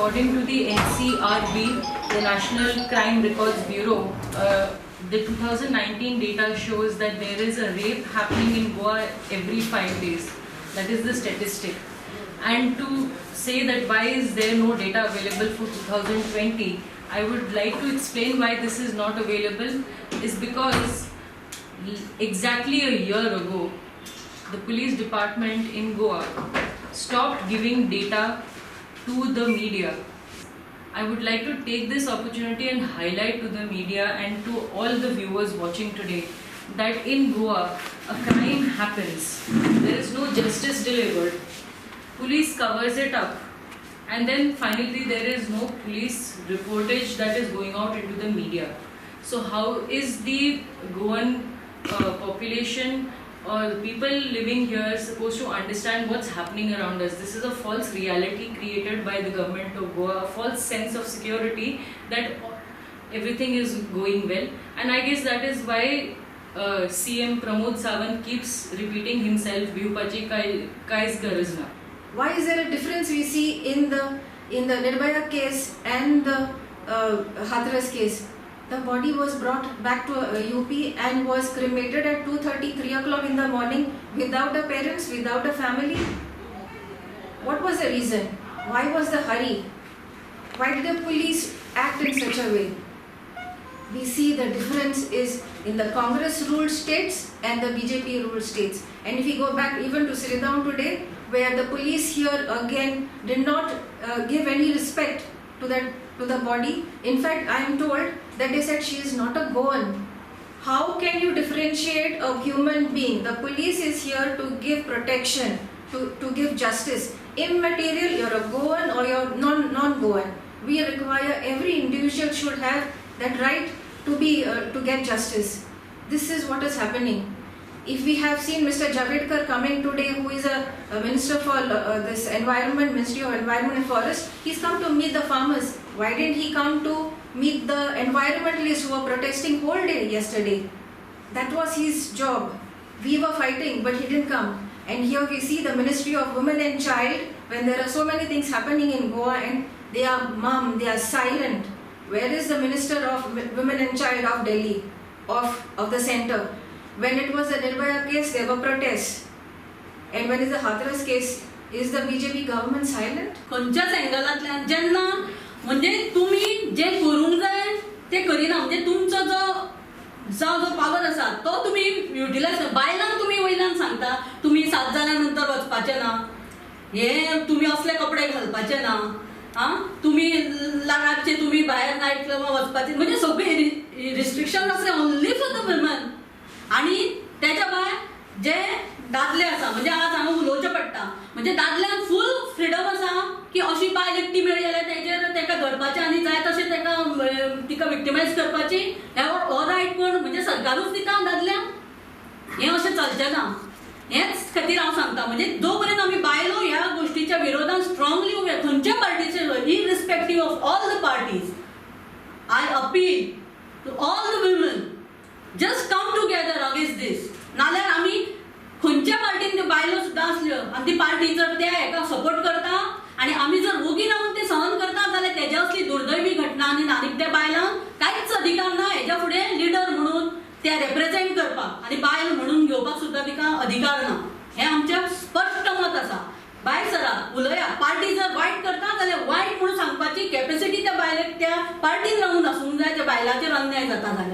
according to the NCRB, the National Crime Records Bureau, the 2019 data shows that there is a rape happening in Goa every 5 days. That is the statistic. And to say that why is there no data available for 2020, I would like to explain why this is not available is because exactly a year ago, the police department in Goa stopped giving data to the media. I would like to take this opportunity and highlight to the media and to all the viewers watching today that in Goa, a crime happens. There is no justice delivered. Police covers it up. And then finally there is no police reportage that is going out into the media. So how is the Goan population or people living here supposed to understand what's happening around us? This is a false reality created by the government of Goa, a false sense of security that everything is going well. And I guess that is why CM Pramod Sawant keeps repeating himself, Bhupachi Kai's Garazna. Why is there a difference we see in the Nirbhaya case and the Hathras case? The body was brought back to UP and was cremated at 2:30, 3 o'clock in the morning without the parents, without the family. What was the reason? Why was the hurry? Why did the police act in such a way? We see the difference is in the Congress ruled states and the BJP ruled states. And if we go back even to Sriram today, where the police here again did not give any respect to the body. In fact, I am told that they said she is not a Goan. How can you differentiate a human being? The police is here to give protection, to give justice. Immaterial, you're a Goan or you're non-Goan. We require every individual should have that right to get justice. This is what is happening. If we have seen Mr. Javadekar coming today, who is a minister for this environment, Ministry of Environment and Forest, he's come to meet the farmers. Why didn't he come to meet the environmentalists who were protesting whole day yesterday? That was his job. We were fighting, but he didn't come. And here we see the Ministry of Women and Child, when there are so many things happening in Goa and they are mum, they are silent. Where is the Minister of Women and Child of Delhi, of the center? When it was the Nirbhaya case, there were protests. And when is the Hathras case, is the BJP government silent? खंयच्याच एंगलांतल्यान जेन्ना म्हणजे तुमी जे करूंक जाय ते करिना म्हणजे तुमचो जो पावर आसा तो तुमी युटिलायज बायलांक तुमी वयल्यान सांगता तुमी 7 जाल्या नंतर वचपाचे ना हे तुमी असले कपडे घालपाचे ना तुमी रातचे तुमी भायर नायट क्लबां वचपाचे म्हणजे सगळे रिस्ट्रिक्शन आसले ओन्ली फॉर द विमन आणि त्याच्या भायर जे दादले आसा म्हणजे आज हांगा उलोवचें पडटा म्हणजे दादल्यांक फूल फ्रीडम आसा की अशी बायल एकटी मेळ्ळी जाल्यार तेजेर तेका धरपाचें आनी जाय तशें तिका विक्टिमायज करपाची हो रायट कोण म्हणजे सरकारूच दिता दादल्यांक हें अशें चलचें ना हेच खातीर हांव सांगता म्हणजे जो पर्यंत आमी बायलो ह्या गोष्टीच्या विरोधान स्ट्रॉंगली उबे खंयच्या पार्टीचे irrespective of all the parties I appeal to all the women just come together against this नाल्यार आमी खंयच्या पार्टीन त्यो बायलो सुद्दां आसल्यो आनी ती पार्टी जर त्या हेका सपोर्ट करता आनी आमी जर ओगी रावन ते सहन करता जाल्यार तेज्या असली दुर्दैवी घटना आनी आनीक त्या बायलांक कांयच अधिकार ना हेज्या फुडें लिडर म्हणून त्या रिप्रेझेंट करपाक आनी बायल म्हणून घेवपाक सुद्दां तिका अधिकार ना हें आमचें स्पश्ट मत आसा भायर सरा उलया पार्टी जर वायट करता जाल्यार वायट म्हणून सांगपाची कॅपेसिटी त्या बायलेक त्या पार्टीन रावून आसूंक जाय त्या बायलाचेर अन्याय जाता जाल्यार